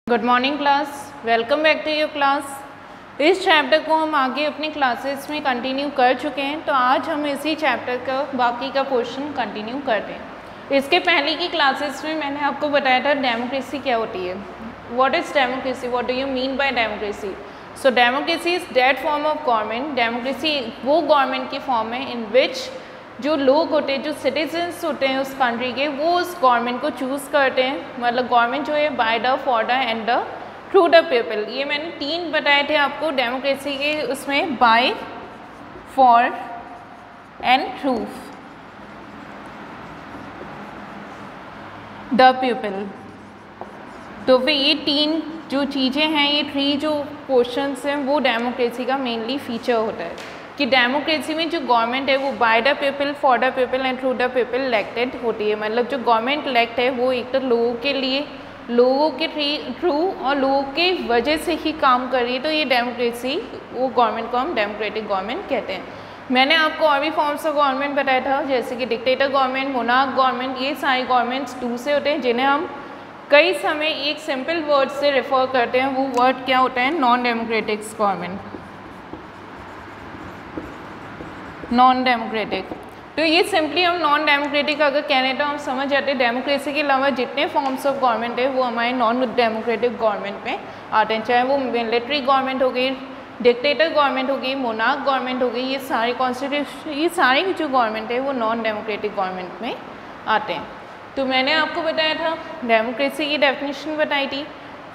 Good morning class, welcome back to your class. इस chapter को हम आगे अपनी क्लासेस में कंटिन्यू कर चुके हैं, तो आज हम इसी चैप्टर का बाकी का पोर्शन कंटिन्यू करते हैं। इसके पहले की क्लासेस में मैंने आपको बताया था डेमोक्रेसी क्या होती है। What is democracy, what do you mean by democracy. So democracy is that form of government. Democracy वो गवर्नमेंट की फॉर्म है इन विच जो लोग होते हैं, जो सिटीजन्स होते हैं उस कंट्री के, वो उस गवर्नमेंट को चूज़ करते हैं। मतलब गवर्नमेंट जो है by the, for the and the, through the people. ये मैंने 3 बताए थे आपको डेमोक्रेसी के, उसमें by, for and through the people. तो फिर ये 3 जो चीज़ें हैं, ये 3 जो पोर्शंस हैं, वो डेमोक्रेसी का मेनली फीचर होता है कि डेमोक्रेसी में जो गवर्नमेंट है वो by the people, for the people and through the people elected होती है। मतलब जो गवर्नमेंट इलेक्ट है वो एक तो लोगों के लिए, लोगों के थ्रू और लोगों के वजह से ही काम कर रही है। तो ये डेमोक्रेसी, वो गवर्नमेंट को हम डेमोक्रेटिक गवर्नमेंट कहते हैं। मैंने आपको और भी फॉर्म्स ऑफ गवर्नमेंट बताया था, जैसे कि डिक्टेटर गवर्नमेंट, मोनार्क गवर्नमेंट। ये सारे गवर्नमेंट्स दूसरे होते हैं जिन्हें हम कई समय एक सिंपल वर्ड से रेफर करते हैं। वो वर्ड क्या होता है? Non democratic government, non democratic. तो ये सिंपली हम नॉन डेमोक्रेटिक अगर कह रहे हैं तो हम समझ जाते हैं डेमोक्रेसी के अलावा जितने फॉर्म्स ऑफ गवर्नमेंट है वो हमारे नॉन डेमोक्रेटिक गवर्नमेंट में आते हैं। चाहे वो मिलिट्री गवर्नमेंट हो गई, डिक्टेटर गवर्नमेंट हो गई, मोनार्क गवर्नमेंट हो गई, ये सारे कॉन्स्टिट्यूशन, ये सारी जो गवर्नमेंट है वो नॉन डेमोक्रेटिक गवर्नमेंट में आते हैं। तो मैंने आपको बताया था, डेमोक्रेसी की डेफिनेशन बताई थी।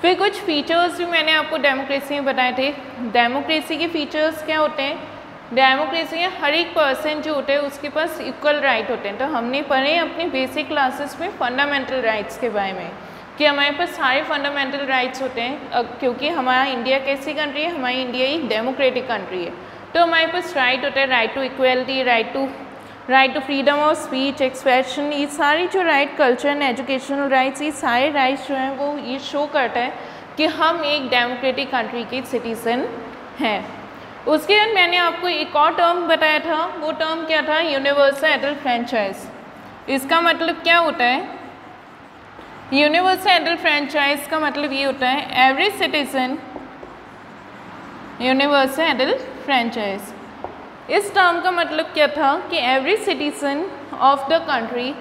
फिर कुछ फीचर्स भी मैंने आपको डेमोक्रेसी में बताए थे। डेमोक्रेसी के फीचर्स क्या होते हैं? डेमोक्रेसी में हर एक पर्सन जो होते हैं उसके पास इक्वल राइट होते हैं। तो हमने पढ़े अपनी बेसिक क्लासेस में फंडामेंटल राइट्स के बारे में कि हमारे पास सारे फंडामेंटल राइट्स होते हैं। क्योंकि हमारा इंडिया कैसी कंट्री है? हमारी इंडिया एक डेमोक्रेटिक कंट्री है। तो हमारे पास राइट होता है, right to equality, right to freedom of speech, expression. ये सारी जो right, culture and educational rights, ये सारे राइट्स जो हैं वो ये शो करता है कि हम एक डेमोक्रेटिक कंट्री के सिटीजन हैं। उसके बाद मैंने आपको एक और टर्म बताया था। वो टर्म क्या था? Universal adult franchise. इसका मतलब क्या होता है? यूनिवर्सल एडल्ट फ्रेंचाइज का मतलब ये होता है every citizen, universal adult franchise. इस टर्म का मतलब क्या था कि every citizen of the country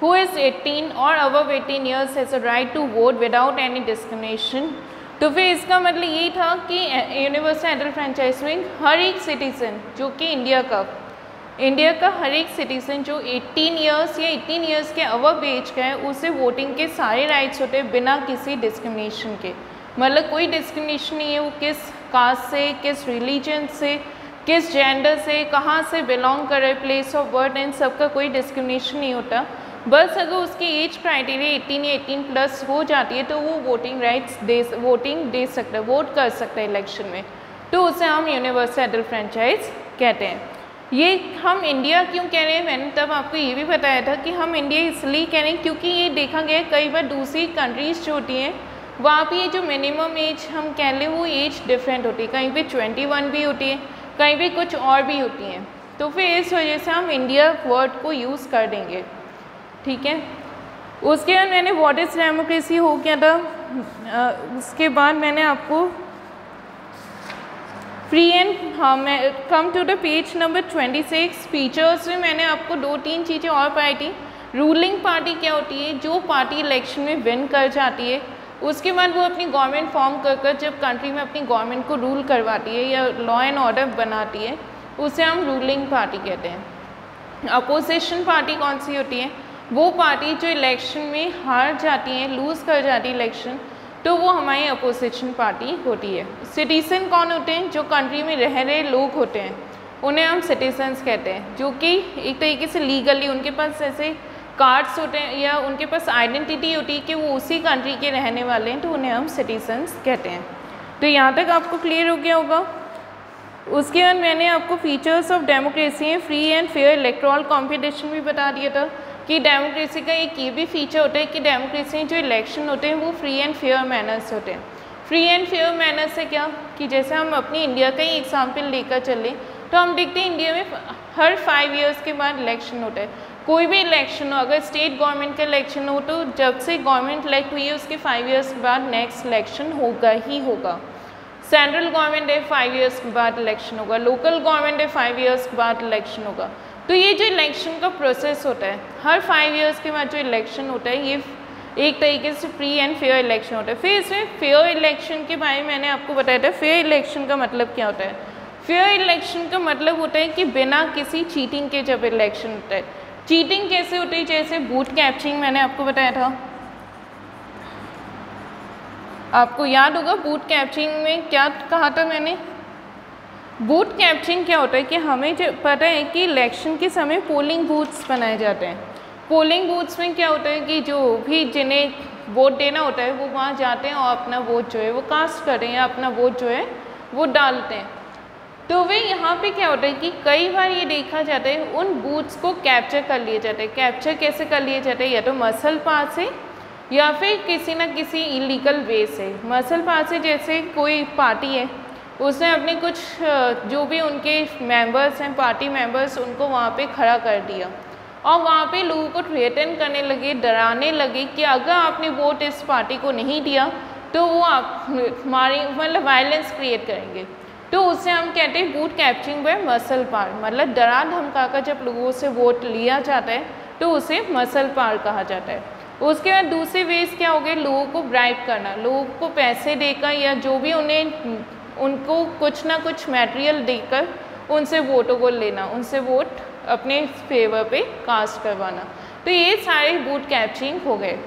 who is 18 और above 18 years has a right to vote without any discrimination. तो फिर इसका मतलब यही था कि यूनिवर्सल एडल्ट फ्रेंचाइज में हर एक सिटीज़न जो कि इंडिया का हर एक सिटीज़न जो 18 ईयर्स या 18 ईयर्स के अबव एज का है, उसे वोटिंग के सारे राइट्स होते हैं बिना किसी डिस्क्रिमिनेशन के। मतलब कोई डिस्क्रिमिनेशन नहीं है, वो किस कास्ट से, किस रिलीजन से, किस जेंडर से, कहाँ से बिलोंग कर रहे, प्लेस ऑफ बर्थ, इन सब का कोई डिस्क्रिमिनेशन नहीं होता। बस अगर उसकी एज क्राइटेरिया 18 या 18 प्लस हो जाती है तो वो वोटिंग दे सकता है, वोट कर सकता है इलेक्शन में। तो उसे हम यूनिवर्सल एडल्ट फ्रेंचाइज कहते हैं। ये हम इंडिया क्यों कह रहे हैं? मैंने तब आपको ये भी बताया था कि हम इंडिया इसलिए कह रहे हैं क्योंकि ये देखा गया है कई बार दूसरी कंट्रीज़ जो होती हैं वहाँ पर ये जो मिनिमम एज हम कह लें वो एज डिफरेंट होती है। कहीं पर 21 भी होती है, कहीं भी कुछ और भी होती हैं। तो फिर इस वजह से हम इंडिया वर्ड को यूज़ कर देंगे, ठीक है। उसके बाद मैंने व्हाट इज़ डेमोक्रेसी हो गया था। उसके बाद मैंने आपको फ्री एंड, हाँ, मैं come to the page number 26 features में मैंने आपको 2-3 चीज़ें और पढ़ाई थी। रूलिंग पार्टी क्या होती है? जो पार्टी इलेक्शन में विन कर जाती है, उसके बाद वो अपनी गवर्नमेंट फॉर्म कर जब कंट्री में अपनी गवर्नमेंट को रूल करवाती है या लॉ एंड ऑर्डर बनाती है, उसे हम रूलिंग पार्टी कहते हैं। अपोजिशन पार्टी कौन सी होती है? वो पार्टी जो इलेक्शन में हार जाती है, लूज़ कर जाती है इलेक्शन, तो वो हमारी अपोजिशन पार्टी होती है। सिटीजन कौन होते हैं? जो कंट्री में रह रहे लोग होते हैं, उन्हें हम सिटीजन्स कहते हैं। जो कि एक तरीके से लीगली उनके पास ऐसे कार्ड्स होते हैं या उनके पास आइडेंटिटी होती है कि वो उसी कंट्री के रहने वाले हैं, तो उन्हें हम सिटीजन्स कहते हैं। तो यहाँ तक आपको क्लियर हो गया होगा। उसके बाद मैंने आपको फीचर्स ऑफ डेमोक्रेसी में free and fair electoral competition भी बता दिया था कि डेमोक्रेसी का एक ये भी फीचर होता है कि डेमोक्रेसी में जो इलेक्शन होते हैं वो फ्री एंड फेयर मैनर्स होते हैं। फ्री एंड फेयर मैनर्स से क्या कि जैसे हम अपनी इंडिया का ही एग्जाम्पल लेकर चलें तो हम देखते हैं इंडिया में हर 5 ईयर्स के बाद इलेक्शन होता है। कोई भी इलेक्शन हो, अगर स्टेट गवर्नमेंट का इलेक्शन हो तो जब से गवर्नमेंट इलेक्ट हुई है उसके 5 ईयर्स के बाद नेक्स्ट इलेक्शन होगा ही होगा। सेंट्रल गवर्नमेंट है 5 ईयर्स के बाद इलेक्शन होगा, लोकल गवर्नमेंट है 5 ईयर्स के बाद इलेक्शन होगा। तो ये जो इलेक्शन का प्रोसेस होता है हर 5 ईयर्स के बाद जो इलेक्शन होता है ये एक तरीके से फ्री एंड फेयर इलेक्शन होता है। फिर इसमें फेयर इलेक्शन के बारे में मैंने आपको बताया था। फेयर इलेक्शन का मतलब क्या होता है? फेयर इलेक्शन का मतलब होता है कि बिना किसी चीटिंग के जब इलेक्शन होता है। चीटिंग कैसे होती है? जैसे बूथ कैप्चरिंग मैंने आपको बताया था, आपको याद होगा बूथ कैप्चरिंग में क्या कहा था मैंने। बूथ कैप्चरिंग क्या होता है कि हमें जो पता है कि इलेक्शन के समय पोलिंग बूथ्स बनाए जाते हैं। पोलिंग बूथ्स में क्या होता है कि जो भी जिन्हें वोट देना होता है वो वहाँ जाते हैं और अपना वोट जो है वो कास्ट करते हैं या अपना वोट जो है वो डालते हैं। तो वे यहाँ पे क्या होता है कि कई बार ये देखा जाता है उन बूथ्स को कैप्चर कर लिए जाते हैं। कैप्चर कैसे कर लिए जाते हैं? या तो मसल पास से या फिर किसी न किसी इलीगल वे से। मसल पास से जैसे कोई पार्टी है उसने अपने कुछ जो भी उनके मेंबर्स हैं पार्टी मेंबर्स उनको वहाँ पे खड़ा कर दिया और वहाँ पे लोगों को थ्रेटन करने लगे, डराने लगे कि अगर आपने वोट इस पार्टी को नहीं दिया तो वो आप मतलब वायलेंस क्रिएट करेंगे। तो उससे हम कहते हैं बूथ कैप्चरिंग बाय मसल पार, मतलब डरा धमका कर जब लोगों से वोट लिया जाता है तो उसे मसल पार कहा जाता है। उसके बाद दूसरे वेज क्या हो गए? लोगों को ब्राइब करना, लोगों को पैसे देकर या जो भी उनको कुछ ना कुछ मटेरियल देकर उनसे वोटों को लेना, उनसे वोट अपने फेवर पे कास्ट करवाना। तो ये सारे बूथ कैप्चरिंग हो गए।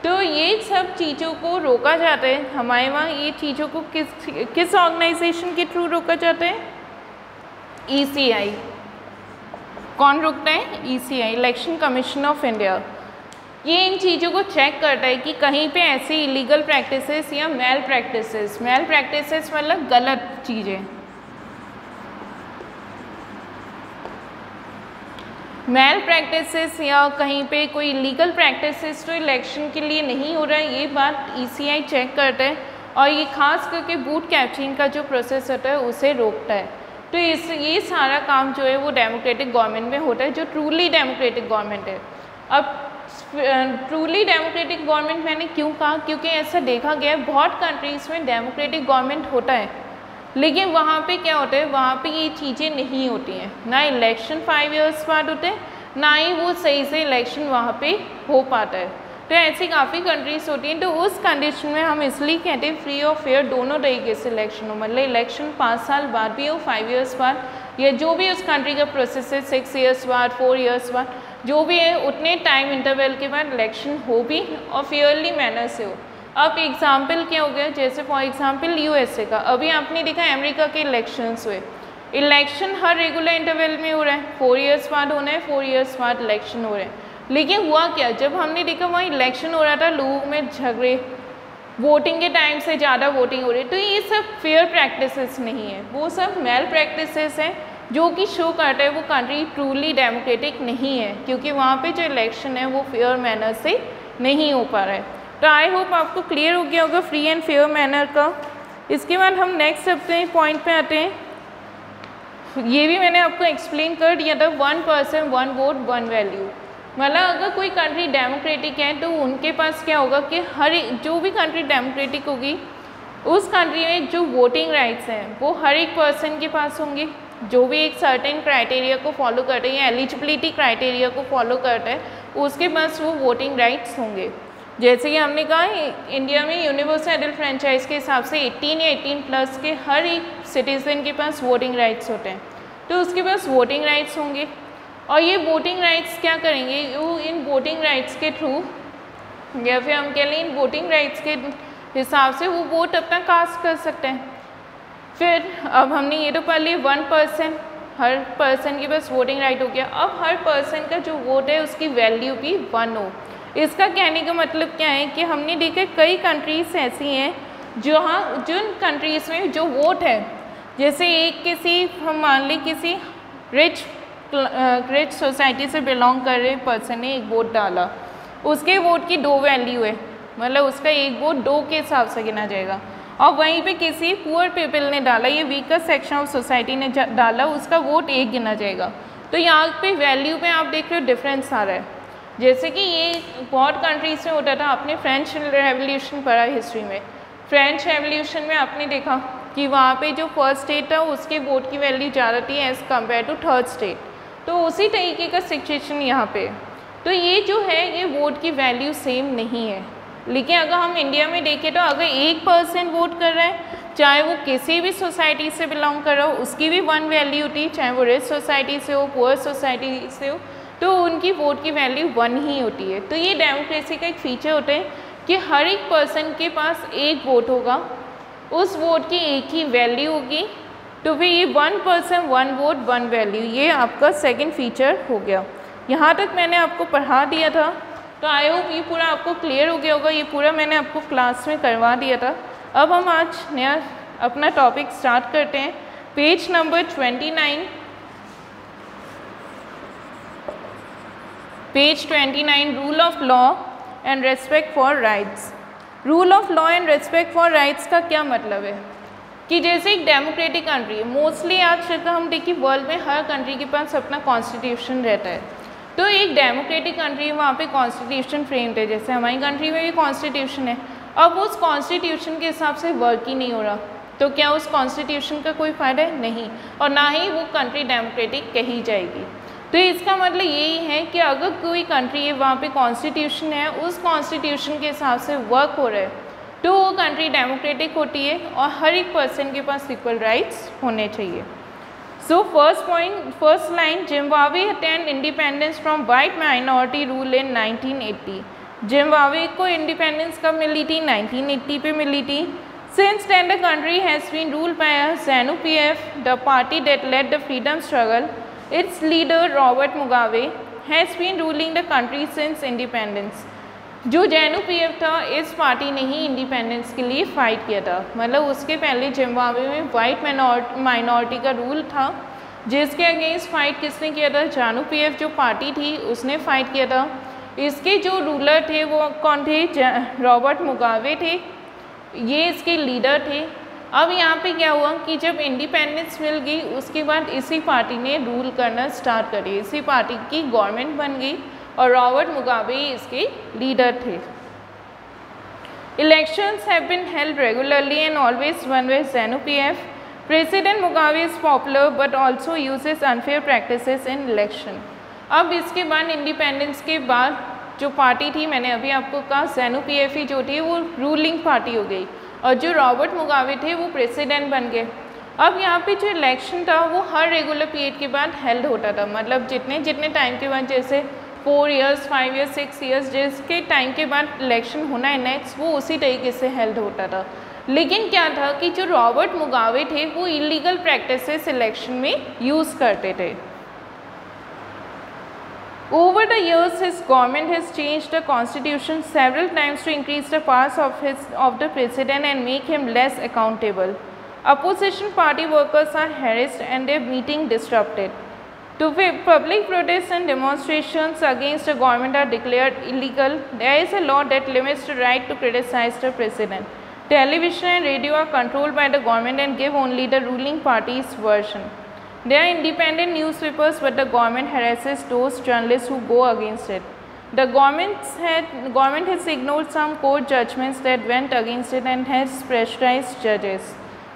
तो ये सब चीज़ों को रोका जाता है हमारे वहाँ। ये चीज़ों को किस ऑर्गेनाइजेशन के थ्रू रोका जाता है? ECI। कौन रोकता है? ECI, election commission of India. ये इन चीज़ों को चेक करता है कि कहीं पे ऐसी इलीगल प्रैक्टिसेस या मेल प्रैक्टिसेस मतलब गलत चीज़ें, मेल प्रैक्टिसेस या कहीं पे कोई लीगल प्रैक्टिसेस तो इलेक्शन के लिए नहीं हो रहा है, ये बात ECI चेक करता है और ये खास करके बूथ कैप्चरिंग का जो प्रोसेस होता है उसे रोकता है। तो ये सारा काम जो है वो डेमोक्रेटिक गवर्नमेंट में होता है, जो ट्रूली डेमोक्रेटिक गवर्नमेंट है। अब ट्रूली डेमोक्रेटिक गवर्नमेंट मैंने क्यों कहा? क्योंकि ऐसा देखा गया है बहुत कंट्रीज़ में डेमोक्रेटिक गवर्नमेंट होता है लेकिन वहाँ पे क्या होता है, वहाँ पे ये चीज़ें नहीं होती हैं। ना इलेक्शन 5 ईयर्स बाद होते हैं, ना ही वो सही से इलेक्शन वहाँ पे हो पाता है। तो ऐसी काफ़ी कंट्रीज़ होती हैं। तो उस कंडीशन में हम इसलिए कहते हैं फ्री और फेयर दोनों तरीके से इलेक्शन हो, मतलब इलेक्शन 5 साल बाद भी हो, 5 ईयर्स बाद, या जो भी उस कंट्री का प्रोसेस है 6 ईयर्स बाद, 4 ईयर्स बाद, जो भी है उतने टाइम इंटरवल के बाद इलेक्शन हो भी और फेयरली मैनर से हो। अब एग्जाम्पल क्या हो गया? जैसे फॉर एग्जाम्पल USA का, अभी आपने देखा अमेरिका के इलेक्शंस हुए, इलेक्शन हर रेगुलर इंटरवल में हो रहा है, 4 ईयर्स बाद होना है, 4 ईयर्स बाद इलेक्शन हो रहे हैं। लेकिन हुआ क्या? जब हमने देखा वहाँ इलेक्शन हो रहा था लोगों में झगड़े, वोटिंग के टाइम से ज़्यादा वोटिंग हो रही है। तो ये सब फेयर प्रैक्टिसेस नहीं है, वो सब मेल प्रैक्टिसेस हैं जो कि शो करता है वो कंट्री ट्रूली डेमोक्रेटिक नहीं है, क्योंकि वहाँ पे जो इलेक्शन है वो फेयर मैनर से नहीं हो पा रहा है। तो आई होप आपको क्लियर हो गया होगा फ्री एंड फेयर मैनर का। इसके बाद हम नेक्स्ट अपने पॉइंट पे आते हैं। ये भी मैंने आपको एक्सप्लेन कर दिया था, 1 पर्सन 1 वोट 1 वैल्यू। मतलब अगर कोई कंट्री डेमोक्रेटिक है तो उनके पास क्या होगा कि जो भी कंट्री डेमोक्रेटिक होगी उस कंट्री में जो वोटिंग राइट्स हैं वो हर एक पर्सन के पास होंगे, जो भी एक सर्टेन क्राइटेरिया को फॉलो करते हैं या एलिजिबिलिटी क्राइटेरिया को फॉलो करता है उसके पास वो वोटिंग राइट्स होंगे। जैसे कि हमने कहा इंडिया में यूनिवर्सल एडल्ट फ्रेंचाइज के हिसाब से 18 या 18+ के हर एक सिटीज़न के पास वोटिंग राइट्स होते हैं, तो उसके पास वोटिंग राइट्स होंगे। और ये वोटिंग राइट्स क्या करेंगे? वो इन वोटिंग राइट्स के थ्रू या फिर हम कह लें इन वोटिंग राइट्स के हिसाब से वो वोट अपना कास्ट कर सकते हैं। फिर अब हमने ये तो पढ़ लिया 1 पर्सन, हर पर्सन के पास वोटिंग राइट हो गया। अब हर पर्सन का जो वोट है उसकी वैल्यू भी 1 हो। इसका कहने का मतलब क्या है कि हमने देखा कई कंट्रीज़ ऐसी हैं जिन कंट्रीज़ में जो वोट है, जैसे एक किसी हम मान लें किसी रिच सोसाइटी से बिलोंग कर रहे पर्सन ने एक वोट डाला, उसके वोट की 2 वैल्यू है, मतलब उसका एक वोट 2 के हिसाब से गिना जाएगा। और वहीं पे किसी पुअर पीपल ने डाला, ये वीकर सेक्शन ऑफ सोसाइटी ने डाला, उसका वोट 1 गिना जाएगा। तो यहाँ पे वैल्यू में आप देख रहे हो डिफरेंस आ रहा है। जैसे कि ये बहुत कंट्रीज में होता था, आपने फ्रेंच रेवोल्यूशन पढ़ा हिस्ट्री में। फ्रेंच रेवोल्यूशन में आपने देखा कि वहाँ पे जो फर्स्ट स्टेट था उसके वोट की वैल्यू ज़्यादा थी as compare to third state. तो उसी तरीके का सिचुएशन यहाँ पे। तो ये जो है ये वोट की वैल्यू सेम नहीं है। लेकिन अगर हम इंडिया में देखें तो अगर एक पर्सन वोट कर रहा है, चाहे वो किसी भी सोसाइटी से बिलोंग कर रहा हो, उसकी भी वन वैल्यू होती, चाहे वो रिच सोसाइटी से हो, पुअर सोसाइटी से हो, तो उनकी वोट की वैल्यू वन ही होती है। तो ये डेमोक्रेसी का एक फीचर होता है कि हर एक पर्सन के पास एक वोट होगा, उस वोट की एक ही वैल्यू होगी। तो फिर ये one person one vote one value, ये आपका सेकंड फीचर हो गया। यहाँ तक मैंने आपको पढ़ा दिया था, तो आई होप ये पूरा आपको क्लियर हो गया होगा। ये पूरा मैंने आपको क्लास में करवा दिया था। अब हम आज नया अपना टॉपिक स्टार्ट करते हैं। Page number 29, page 29, rule of law and respect for rights. Rule of law and respect for rights का क्या मतलब है कि जैसे एक डेमोक्रेटिक कंट्री है, मोस्टली आज तक हम देखिए वर्ल्ड में हर कंट्री के पास अपना कॉन्स्टिट्यूशन रहता है। तो एक डेमोक्रेटिक कंट्री है, वहाँ पे कॉन्स्टिट्यूशन फ्रेम्ड है, जैसे हमारी कंट्री में भी कॉन्स्टिट्यूशन है। अब उस कॉन्स्टिट्यूशन के हिसाब से वर्क ही नहीं हो रहा, तो क्या उस कॉन्स्टिट्यूशन का कोई फ़ायदा है? नहीं, और ना ही वो कंट्री डेमोक्रेटिक कही जाएगी। तो इसका मतलब यही है कि अगर कोई कंट्री है वहाँ पे कॉन्स्टिट्यूशन है, उस कॉन्स्टिट्यूशन के हिसाब से वर्क हो रहा है, तो वो कंट्री डेमोक्रेटिक होती है और हर एक पर्सन के पास इक्वल राइट्स होने चाहिए। So first point, first line, Zimbabwe attained independence from white minority rule in 1980। Zimbabwe को इंडिपेंडेंस कब मिली थी? 1980 पे मिली थी। Since then the country has been ruled by ZANU-PF, the party that led the freedom struggle. Its leader Robert Mugabe has been ruling the country since independence। जो ZANU-PF था, इस पार्टी ने ही इंडिपेंडेंस के लिए फ़ाइट किया था। मतलब उसके पहले जिम्बाब्वे में वाइट माइनॉरिटी का रूल था, जिसके अगेंस्ट फाइट किसने किया था? ZANU-PF जो पार्टी थी उसने फ़ाइट किया था। इसके जो रूलर थे वो कौन थे? रॉबर्ट मुगाबे थे, ये इसके लीडर थे। अब यहाँ पे क्या हुआ कि जब इंडिपेंडेंस मिल गई उसके बाद इसी पार्टी ने रूल करना स्टार्ट करी, इसी पार्टी की गवर्नमेंट बन गई और रॉबर्ट मुगाबे इसके लीडर थे। Elections have been held regularly and always won by ZANU-PF। President Mugabe is popular but also uses unfair practices in election. अब इसके बाद इंडिपेंडेंस के बाद जो पार्टी थी, मैंने अभी आपको कहा ZANU-PF ही जो थी वो रूलिंग पार्टी हो गई और जो रॉबर्ट मुगाबे थे वो प्रेसिडेंट बन गए। अब यहाँ पे जो इलेक्शन था वो हर रेगुलर पीरियड के बाद हेल्ड होता था, मतलब जितने टाइम के बाद, जैसे 4 इयर्स 5 इयर्स 6 इयर्स जिसके टाइम के बाद इलेक्शन होना है नेक्स्ट, वो उसी तरीके से हेल्ड होता था। लेकिन क्या था कि जो रॉबर्ट मुगाबे थे वो इलीगल प्रैक्टिसेस इलेक्शन में यूज़ करते थे। Over the years, his government has changed the constitution several times to increase the powers of the president and make him less accountable. Opposition party workers are harassed and their meeting disrupted. Public protests and demonstrations against the government are declared illegal. There is a law that limits the right to criticize the president. Television and radio are controlled by the government and give only the ruling party's version. They are independent newspapers, but the government harasses those journalists who go against it. The government has ignored some court judgments that went against it and has pressurized judges.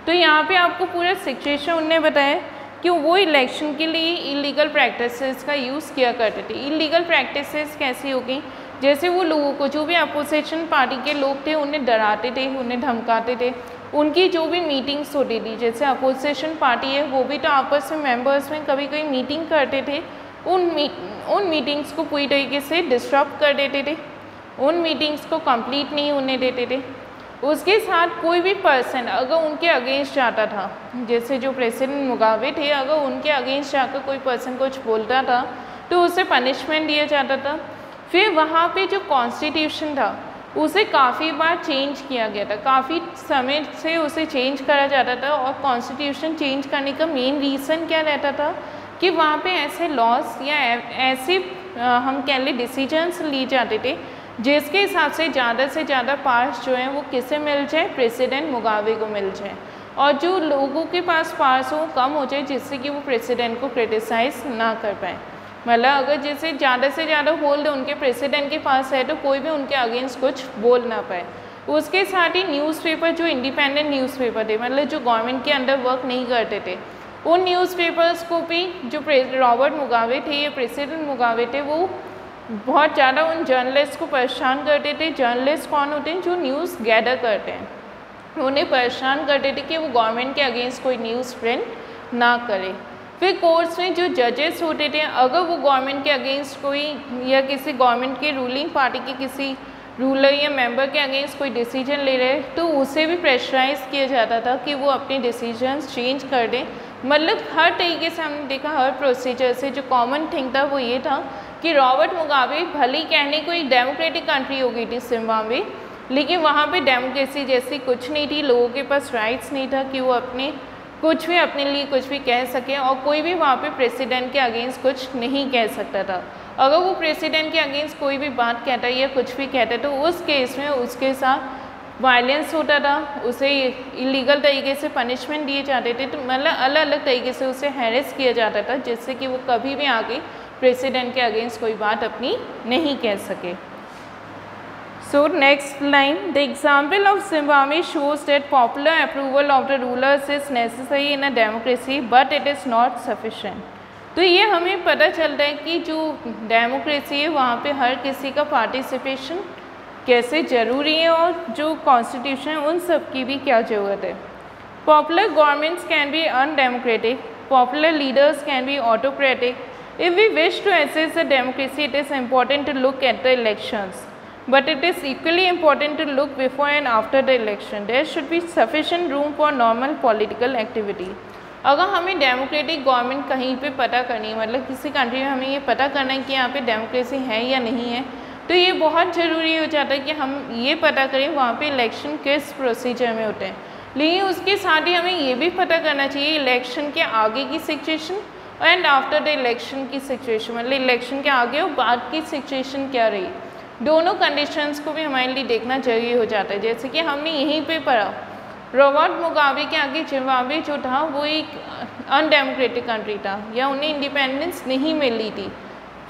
तो यहाँ पे आपको पूरा situation उन्होंने बताया कि वो election के लिए इलीगल प्रैक्टिसेस का यूज़ किया करते थे। इलीगल प्रैक्टिसेस कैसी हो गई? जैसे वो लोगों को, जो भी अपोजिशन पार्टी के लोग थे, उन्हें डराते थे, उन्हें धमकाते थे। उनकी जो भी मीटिंग्स होती थी, जैसे अपोजिशन पार्टी है वो भी तो आपस में मेंबर्स में कभी कभी मीटिंग करते थे, उन मीटिंग्स को पूरी तरीके से डिस्टर्ब कर देते थे, उन मीटिंग्स को कंप्लीट नहीं होने देते थे। उसके साथ कोई भी पर्सन अगर उनके अगेंस्ट जाता था, जैसे जो प्रेसिडेंट मुगाबे थे, अगर उनके अगेंस्ट जाकर कोई पर्सन कुछ बोलता था तो उसे पनिशमेंट दिया जाता था। फिर वहाँ पे जो कॉन्स्टिट्यूशन था उसे काफ़ी बार चेंज किया गया था, काफ़ी समय से उसे चेंज करा जाता था। और कॉन्स्टिट्यूशन चेंज करने का मेन रीज़न क्या रहता था कि वहाँ पे ऐसे लॉस या ऐसे हम कह लें डिसीजंस लिए जाते थे जिसके हिसाब से ज़्यादा पावर्स जो हैं वो किसे मिल जाए? प्रेसिडेंट मुगाबे को मिल जाए। और जो लोगों के पास पास हो कम हो जाए, जिससे कि वो प्रेसिडेंट को क्रिटिसाइज़ ना कर पाए। मतलब अगर जैसे ज़्यादा से ज़्यादा होल्ड उनके प्रेसिडेंट के पास है तो कोई भी उनके अगेंस्ट कुछ बोल ना पाए। उसके साथ ही न्यूज़पेपर, जो इंडिपेंडेंट न्यूज़पेपर थे, मतलब जो गवर्नमेंट के अंडर वर्क नहीं करते थे, उन न्यूज़पेपर्स को भी जो रॉबर्ट मुगाबे थे या प्रेसिडेंट मुगाबे थे, वो बहुत ज़्यादा उन जर्नलिस्ट को परेशान करते थे। जर्नलिस्ट कौन होते हैं? जो न्यूज़ गैदर करते हैं। उन्हें परेशान करते थे कि वो गवर्नमेंट के अगेंस्ट कोई न्यूज़ प्रिंट ना करे। फिर कोर्ट्स में जो जजेस होते थे, अगर वो गवर्नमेंट के अगेंस्ट कोई या किसी गवर्नमेंट के रूलिंग पार्टी के किसी रूलर या मेंबर के अगेंस्ट कोई डिसीजन ले रहे तो उसे भी प्रेशराइज किया जाता था कि वो अपने डिसीजंस चेंज कर दें। मतलब हर तरीके से हमने देखा, हर प्रोसीजर से जो कॉमन थिंग था वो ये था कि रॉबर्ट मुगाबे भले ही कहने को एक डेमोक्रेटिक कंट्री हो गई थी जिम्बाब्वे, लेकिन वहाँ पे डेमोक्रेसी जैसी कुछ नहीं थी। लोगों के पास राइट्स नहीं था कि वो अपने कुछ भी अपने लिए कुछ भी कह सके, और कोई भी वहाँ पे प्रेसिडेंट के अगेंस्ट कुछ नहीं कह सकता था। अगर वो प्रेसिडेंट के अगेंस्ट कोई भी बात कहता या कुछ भी कहता तो उस केस में उसके साथ वायलेंस होता था, उसे इलीगल तरीके से पनिशमेंट दिए जाते थे। तो मतलब अलग अलग तरीके से उसे हैरेस किया जाता था, जिससे कि वो कभी भी आगे प्रेसिडेंट के अगेंस्ट कोई बात अपनी नहीं कह सके। So next line, the example of Zimbabwe shows that popular approval of the rulers is necessary in a democracy, but it is not sufficient. तो ये हमें पता चलता है कि जो डेमोक्रेसी है वहाँ पे हर किसी का पार्टिसिपेशन कैसे ज़रूरी है, और जो कॉन्स्टिट्यूशन है उन सब की भी क्या ज़रूरत है। Popular governments can be undemocratic, popular leaders can be autocratic. If we wish to assess a democracy, it is important to look at the elections. But it is equally important to look before and after the election. There should be sufficient room for normal political activity. अगर हमें democratic government कहीं पे पता करनी है, मतलब किसी country में हमें ये पता करना है कि यहाँ पे डेमोक्रेसी है या नहीं है, तो ये बहुत ज़रूरी हो जाता है कि हम ये पता करें वहाँ पे इलेक्शन किस प्रोसीजर में होते हैं। लेकिन उसके साथ ही हमें ये भी पता करना चाहिए इलेक्शन के आगे की situation and after the election की सिचुएशन, मतलब इलेक्शन के आगे और बाद की सिचुएशन क्या रही, दोनों कंडीशंस को भी हमारे लिए देखना जरूरी हो जाता है। जैसे कि हमने यहीं पे पढ़ा, रॉबर्ट मुगाबे के आगे जिम्बाब्वे जो था वो एक अनडेमोक्रेटिक कंट्री था, या उन्हें इंडिपेंडेंस नहीं मिली थी।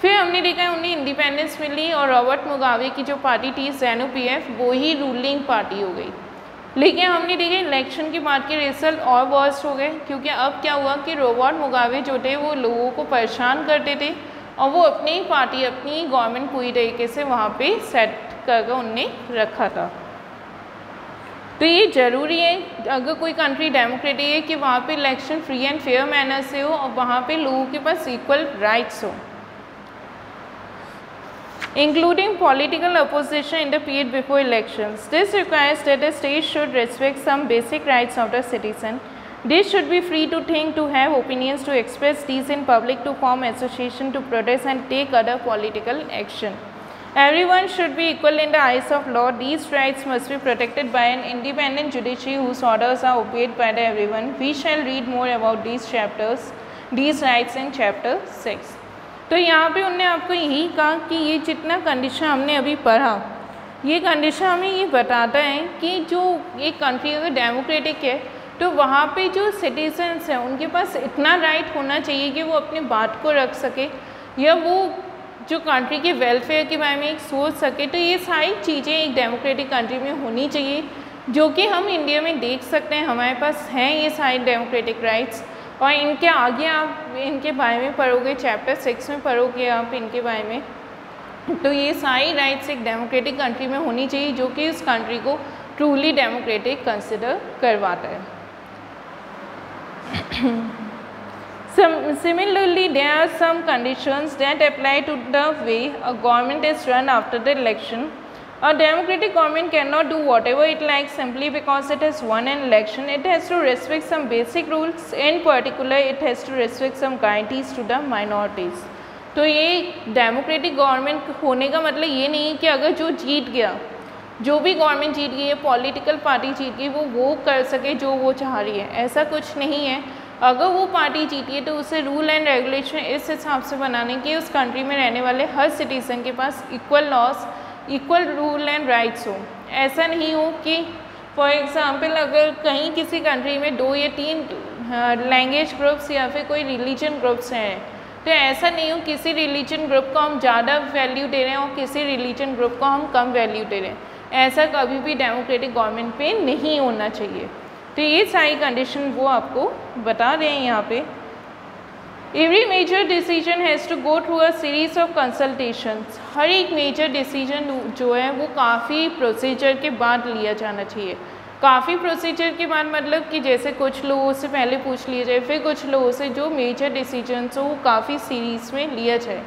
फिर हमने देखा उन्हें इंडिपेंडेंस मिली और रॉबर्ट मुगाबे की जो पार्टी थी ZANU-PF वो ही रूलिंग पार्टी हो गई। लेकिन हमने देखा इलेक्शन के बाद के रिजल्ट और वर्स्ट हो गए, क्योंकि अब क्या हुआ कि रॉबर्ट मुगाबे जो थे वो लोगों को परेशान करते थे और वो अपनी ही पार्टी, अपनी ही गवर्नमेंट पूरी तरीके से वहाँ पे सेट करके उनने रखा था। तो ये ज़रूरी है अगर कोई कंट्री डेमोक्रेटिक है कि वहाँ पे election free and fair manner से हो और वहाँ पे लोगों के पास इक्वल राइट्स हो, including political opposition in the period before elections. This requires that the state should respect some basic rights of the citizen. They should be free to think, to have opinions, to express these in public, to form association, to protest and take other political action. Everyone should be equal in the eyes of law. These rights must be protected by an independent judiciary whose orders are obeyed by everyone. We shall read more about these rights in chapter 6. तो यहाँ पे उन्होंने आपको यही कहा कि ये जितना कंडीशन हमने अभी पढ़ा, ये कंडीशन हमें ये बताता है कि जो एक कंट्री अगर डेमोक्रेटिक है तो वहाँ पे जो सिटीजन्स हैं उनके पास इतना राइट होना चाहिए कि वो अपनी बात को रख सके या वो जो कंट्री के वेलफेयर के बारे में एक सोच सके। तो ये सारी चीज़ें एक डेमोक्रेटिक कंट्री में होनी चाहिए, जो कि हम इंडिया में देख सकते हैं। हमारे पास हैं ये सारे डेमोक्रेटिक राइट्स, और इनके आगे आप इनके बारे में पढ़ोगे, चैप्टर 6 में पढ़ोगे आप इनके बारे में। तो ये सारी राइट्स एक डेमोक्रेटिक कंट्री में होनी चाहिए, जो कि उस कंट्री को ट्रूली डेमोक्रेटिक कंसिडर करवाता है। Similarly, there are some conditions that apply to the way a government is run after the election. A democratic government cannot do whatever it likes simply because it has won an election. It has to respect some basic rules. In particular, it has to respect some guarantees to the minorities. तो ये democratic government होने का मतलब ये नहीं है कि अगर जो जीत गया, जो भी गवर्नमेंट जीत गई है, पॉलिटिकल पार्टी जीत गई, वो कर सके जो वो चाह रही है, ऐसा कुछ नहीं है। अगर वो पार्टी जीती है तो उसे रूल एंड रेगुलेशन इस हिसाब से बनाने की उस कंट्री में रहने वाले हर सिटीज़न के पास equal laws, equal rule and rights हो। ऐसा नहीं हो कि फॉर एग्ज़ाम्पल अगर कहीं किसी कंट्री में 2 या 3 लैंग्वेज ग्रुप्स या फिर कोई रिलीजन ग्रुप्स हैं, तो ऐसा नहीं हो किसी रिलीजन ग्रुप को हम ज़्यादा वैल्यू दे रहे हैं और किसी रिलीजन ग्रुप को हम कम वैल्यू दे रहे हैं, ऐसा कभी भी डेमोक्रेटिक गवर्नमेंट पे नहीं होना चाहिए। तो ये सारी कंडीशन वो आपको बता रहे हैं यहाँ पे। Every major decision has to go through a series of consultations. हर एक मेजर डिसीजन जो है वो काफ़ी प्रोसीजर के बाद लिया जाना चाहिए। काफ़ी प्रोसीजर के बाद मतलब कि जैसे कुछ लोगों से पहले पूछ लिया जाए, फिर कुछ लोगों से जो मेजर डिसीजंस हो वो काफ़ी सीरीज़ में लिया जाए।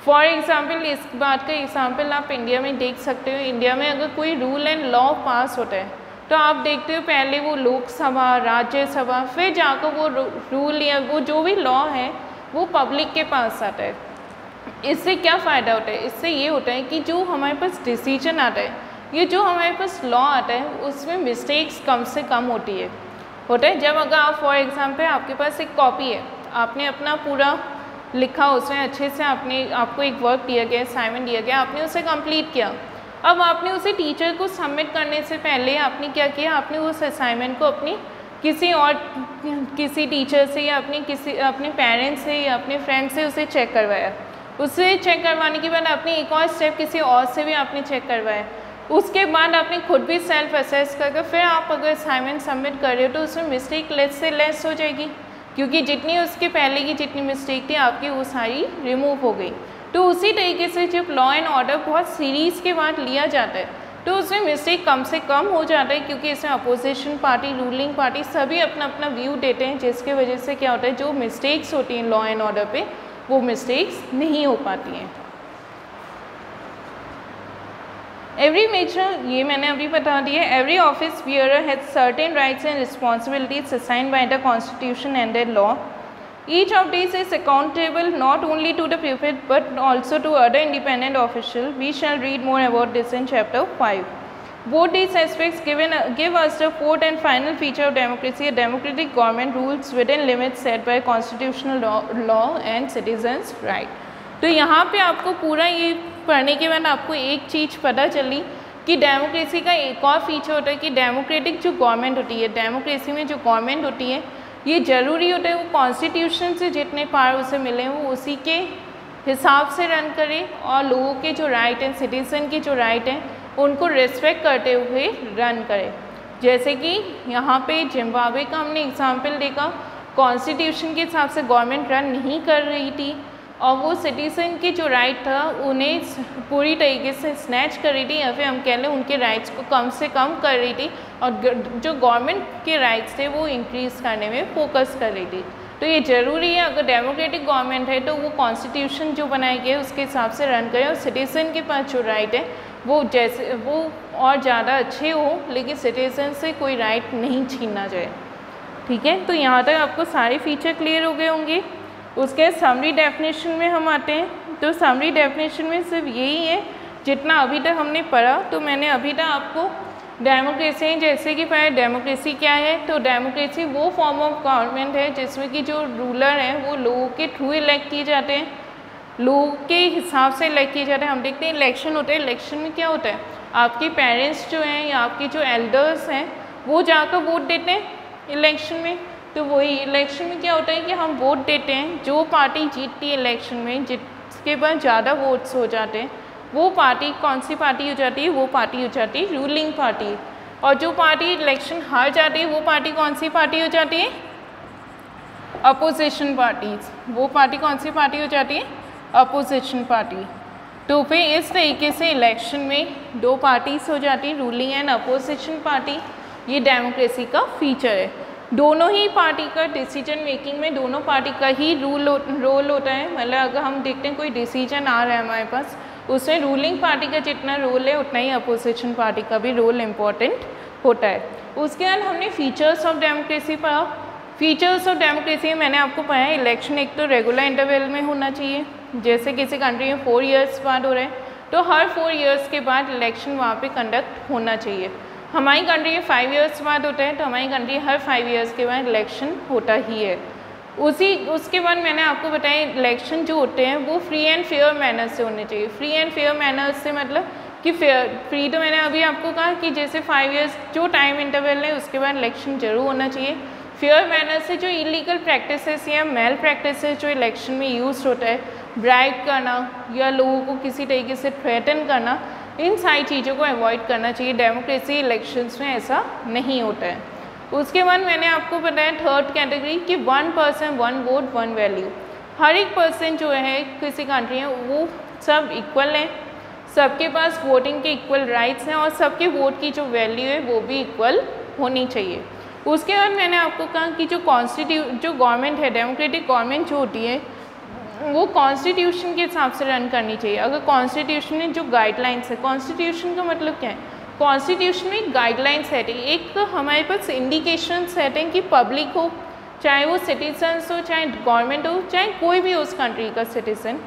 फॉर एग्ज़ाम्पल इस बात का एग्ज़ाम्पल आप इंडिया में देख सकते हो। इंडिया में अगर कोई रूल एंड लॉ पास होता है तो आप देखते हो पहले वो लोकसभा, राज्यसभा, फिर जाकर वो रूल या वो जो भी लॉ है वो पब्लिक के पास आता है। इससे क्या फ़ायदा होता है? इससे ये होता है कि जो हमारे पास डिसीजन आता है, ये जो हमारे पास लॉ आता है उसमें मिस्टेक्स कम से कम होती है। जब अगर आप फॉर एग्ज़ाम्पल आपके पास एक कॉपी है, आपने अपना पूरा लिखा, उसमें अच्छे से आपको एक वर्क दिया गया, असाइनमेंट दिया गया, आपने उसे कंप्लीट किया। अब आपने उसे टीचर को सबमिट करने से पहले आपने क्या किया, आपने उस असाइनमेंट को अपनी किसी टीचर से या अपने पेरेंट्स से या अपने फ्रेंड से उसे चेक करवाया। उससे चेक करवाने के बाद आपने एक और स्टेप किसी और से भी आपने चेक करवाया। उसके बाद आपने खुद भी सेल्फ असेस करके फिर आप अगर असाइनमेंट सबमिट कर रहे हो तो उसमें मिस्टेक लेस से लेस हो जाएगी, क्योंकि जितनी उसके पहले की जितनी मिस्टेक थी आपकी वो सारी रिमूव हो गई। तो उसी तरीके से जब लॉ एंड ऑर्डर बहुत सीरीज़ के बाद लिया जाता है तो उसमें मिस्टेक कम से कम हो जाता है, क्योंकि इसमें अपोजिशन पार्टी, रूलिंग पार्टी सभी अपना अपना व्यू देते हैं, जिसके वजह से क्या होता है जो मिस्टेक्स होती हैं लॉ एंड ऑर्डर पे वो मिस्टेक्स नहीं हो पाती हैं। एवरी मेजर, ये मैंने अभी बता दिया, every office bearer has certain rights and responsibilities assigned by the constitution and the law. Each of these is accountable not only to the prefect but also to other independent officials. We shall read more about this in chapter 5. Both these aspects give us the fourth and final feature of democracy. A democratic government rules within limits set by constitutional law and citizens' right. तो यहाँ पे आपको पूरा ये पढ़ने के बाद आपको एक चीज़ पता चली कि डेमोक्रेसी का एक और फीचर होता है कि डेमोक्रेटिक जो गवर्नमेंट होती है, डेमोक्रेसी में जो गवर्नमेंट होती है, ये ज़रूरी होता है वो कॉन्स्टिट्यूशन से जितने पावर उसे मिले हैं वो उसी के हिसाब से रन करे और लोगों के जो राइट हैं, सिटीज़न के जो राइट हैं, उनको रिस्पेक्ट करते हुए रन करे। जैसे कि यहाँ पे जिम्बाब्वे का हमने एग्जांपल देखा, कॉन्स्टिट्यूशन के हिसाब से गवर्नमेंट रन नहीं कर रही थी और वो सिटीज़न के जो राइट था उन्हें पूरी तरीके से स्नैच कर रही थी, या फिर हम कह लें उनके राइट्स को कम से कम कर रही थी और जो गवर्नमेंट के राइट्स थे वो इंक्रीज़ करने में फोकस कर रही थी। तो ये ज़रूरी है अगर डेमोक्रेटिक गवर्नमेंट है तो वो कॉन्स्टिट्यूशन जो बनाई गई है उसके हिसाब से रन करे और सिटीज़न के पास जो राइट है वो और ज़्यादा अच्छे हो, लेकिन सिटीज़न से कोई राइट नहीं छीनना जाए। ठीक है, तो यहाँ तक आपको सारे फीचर क्लियर हो गए होंगे। उसके समरी डेफिनेशन में हम आते हैं। तो समरी डेफिनेशन में सिर्फ यही है जितना अभी तक हमने पढ़ा। तो मैंने अभी तक आपको डेमोक्रेसी जैसे कि पढ़ा, डेमोक्रेसी क्या है, तो डेमोक्रेसी वो फॉर्म ऑफ गवर्नमेंट है जिसमें कि जो रूलर हैं वो लोगों के थ्रू इलेक्ट किए जाते हैं, लोगों के हिसाब से इलेक्ट किए जाते हैं। हम देखते हैं इलेक्शन होते हैं, इलेक्शन में क्या होता है, आपके पेरेंट्स जो हैं या आपके जो एल्डर्स हैं वो जाकर वोट देते हैं इलेक्शन में। तो वही इलेक्शन में क्या होता है कि हम वोट देते हैं, जो पार्टी जीतती है इलेक्शन में, जिसके पास ज़्यादा वोट्स हो जाते हैं वो पार्टी कौन सी पार्टी हो जाती है, वो पार्टी हो जाती है रूलिंग पार्टी। और जो पार्टी इलेक्शन हार जाती है वो पार्टी कौन सी पार्टी हो जाती है, अपोजिशन पार्टीज। वो पार्टी कौन सी पार्टी हो जाती है, अपोजिशन पार्टी। तो फिर इस तरीके से इलेक्शन में दो पार्टीज हो जाती है, रूलिंग एंड अपोजिशन पार्टी। ये डेमोक्रेसी का फीचर है। दोनों ही पार्टी का डिसीजन मेकिंग में दोनों पार्टी का ही रोल होता है। मतलब अगर हम देखते हैं कोई डिसीजन आ रहा है हमारे पास, उसमें रूलिंग पार्टी का जितना रोल है उतना ही अपोजिशन पार्टी का भी रोल इम्पॉर्टेंट होता है। उसके बाद हमने फीचर्स ऑफ डेमोक्रेसी पढ़ा। फीचर्स ऑफ डेमोक्रेसी में मैंने आपको पढ़ा है इलेक्शन एक तो रेगुलर इंटरवल में होना चाहिए, जैसे किसी कंट्री में 4 ईयर्स बाद हो रहे हैं तो हर 4 ईयर्स के बाद इलेक्शन वहाँ पे कंडक्ट होना चाहिए। हमारी कंट्री में 5 ईयर्स बाद होता है, तो हमारी कंट्री हर 5 ईयर्स के बाद इलेक्शन होता ही है। उसके बाद मैंने आपको बताया इलेक्शन जो होते हैं वो फ्री एंड फेयर मैनर से होने चाहिए। फ्री एंड फेयर मैनर से मतलब कि फ्री तो मैंने अभी आपको कहा कि जैसे 5 इयर्स जो टाइम इंटरवल है उसके बाद इलेक्शन जरूर होना चाहिए। फेयर मैनर से जो इलीगल प्रैक्टिसेस या मेल प्रैक्टिसेस जो इलेक्शन में यूज होता है, ब्राइब करना या लोगों को किसी तरीके से थ्रेटन करना, इन सारी चीज़ों को अवॉइड करना चाहिए। डेमोक्रेसी इलेक्शंस में ऐसा नहीं होता है। उसके बाद मैंने आपको बताया थर्ड कैटेगरी कि 1 पर्सन 1 वोट 1 वैल्यू। हर एक पर्सन जो है किसी कंट्री में वो सब इक्वल हैं, सबके पास वोटिंग के इक्वल राइट्स हैं और सबके वोट की जो वैल्यू है वो भी इक्वल होनी चाहिए। उसके बाद मैंने आपको कहा कि जो गवर्नमेंट है, डेमोक्रेटिक गवर्नमेंट जो होती है वो कॉन्स्टिट्यूशन के हिसाब से रन करनी चाहिए। अगर कॉन्स्टिट्यूशन में जो गाइडलाइंस है, कॉन्स्टिट्यूशन का मतलब क्या है, कॉन्स्टिट्यूशन में गाइडलाइन सेटिंग, एक तो हमारे पास इंडिकेशन सेटिंग कि पब्लिक हो, चाहे वो सिटीजन्स हो, चाहे गवर्नमेंट हो, चाहे कोई भी उस कंट्री का सिटीजन,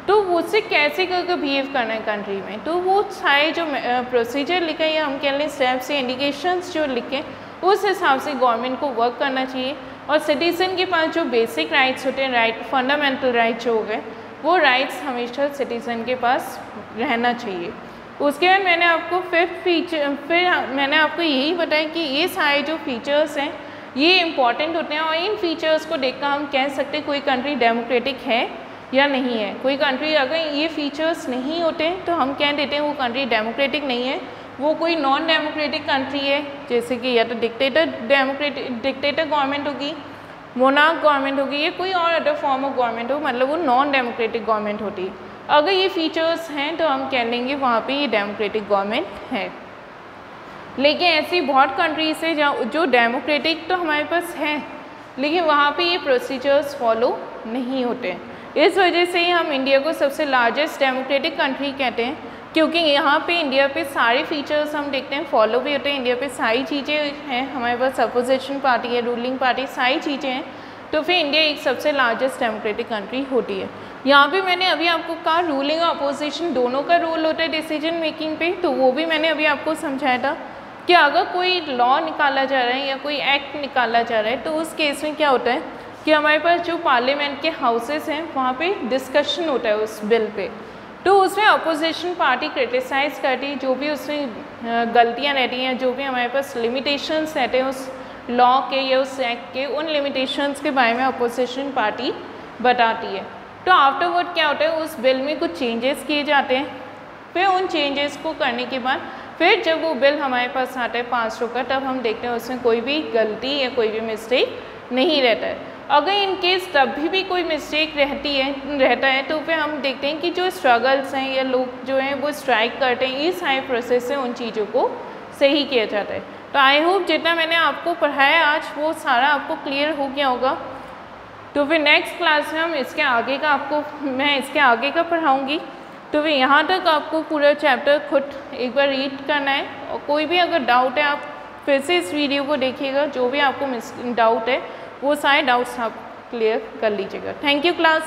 तो उससे कैसे करके बिहेव करना है कंट्री में, तो वो सारे जो प्रोसीजर लिखे या हम कह लें स्टेप्स या इंडिकेशंस जो लिखे उस हिसाब से गवर्नमेंट को वर्क करना चाहिए। और सिटीज़न के पास जो बेसिक राइट्स होते हैं, राइट फंडामेंटल राइट्स जो हो गए, वो राइट्स हमेशा सिटीज़न के पास रहना चाहिए। उसके बाद मैंने आपको फिर मैंने आपको यही बताया कि ये सारे जो फीचर्स हैं ये इम्पॉर्टेंट होते हैं और इन फीचर्स को देखकर हम कह सकते हैं कोई कंट्री डेमोक्रेटिक है या नहीं है। कोई कंट्री अगर ये फीचर्स नहीं होते तो हम कह देते हैं वो कंट्री डेमोक्रेटिक नहीं है, वो कोई नॉन डेमोक्रेटिक कंट्री है, जैसे कि या तो डिक्टेटर गवर्नमेंट होगी, मोनार्क गवर्नमेंट होगी, या कोई और अदर फॉर्म ऑफ गवर्नमेंट हो, मतलब वो नॉन डेमोक्रेटिक गवर्नमेंट होती है। अगर ये फीचर्स हैं तो हम कह लेंगे वहाँ पे ये डेमोक्रेटिक गवर्नमेंट है। लेकिन ऐसी बहुत कंट्रीज है जहाँ जो डेमोक्रेटिक तो हमारे पास है लेकिन वहाँ पे ये प्रोसीजर्स फॉलो नहीं होते। इस वजह से ही हम इंडिया को सबसे लार्जेस्ट डेमोक्रेटिक कंट्री कहते हैं, क्योंकि यहाँ पे इंडिया पे सारे फीचर्स हम देखते हैं फॉलो भी होते हैं। इंडिया पे सारी चीज़ें हैं, हमारे पास अपोजिशन पार्टी है, रूलिंग पार्टी, सारी चीज़ें हैं, तो फिर इंडिया एक सबसे लार्जेस्ट डेमोक्रेटिक कंट्री होती है। यहाँ पे मैंने अभी आपको कहा रूलिंग और अपोजिशन दोनों का रोल होता है डिसीजन मेकिंग पे, तो वो भी मैंने अभी आपको समझाया था कि अगर कोई लॉ निकाला जा रहा है या कोई एक्ट निकाला जा रहा है तो उस केस में क्या होता है कि हमारे पास जो पार्लियामेंट के हाउसेस हैं वहाँ पे डिस्कशन होता है उस बिल पे, तो उसमें अपोजिशन पार्टी क्रिटिसाइज करती है जो भी उसमें गलतियाँ रहती हैं, जो भी हमारे पास लिमिटेशंस रहते हैं उस लॉ के या उस एक्ट के, उन लिमिटेशंस के बारे में अपोजिशन पार्टी बताती है। तो आफ्टरवर्ड क्या होता है, उस बिल में कुछ चेंजेस किए जाते हैं, फिर उन चेंजेस को करने के बाद फिर जब वो बिल हमारे पास आता है पास होकर, तब हम देखते हैं उसमें कोई भी गलती या कोई भी मिस्टेक नहीं रहता है। अगर इन केस तब भी कोई मिस्टेक रहता है तो फिर हम देखते हैं कि जो स्ट्रगल्स हैं या लोग जो हैं वो स्ट्राइक करते हैं, इस सारे प्रोसेस से उन चीज़ों को सही किया जाता है। तो आई होप जितना मैंने आपको पढ़ाया आज वो सारा आपको क्लियर हो गया होगा। तो फिर नेक्स्ट क्लास में हम इसके आगे का पढ़ाऊँगी। तो फिर यहाँ तक आपको पूरा चैप्टर खुद एक बार रीड करना है, और कोई भी अगर डाउट है आप फिर से इस वीडियो को देखिएगा, जो भी आपको डाउट है वो सारे डाउट्स आप क्लियर कर लीजिएगा। Thank you class.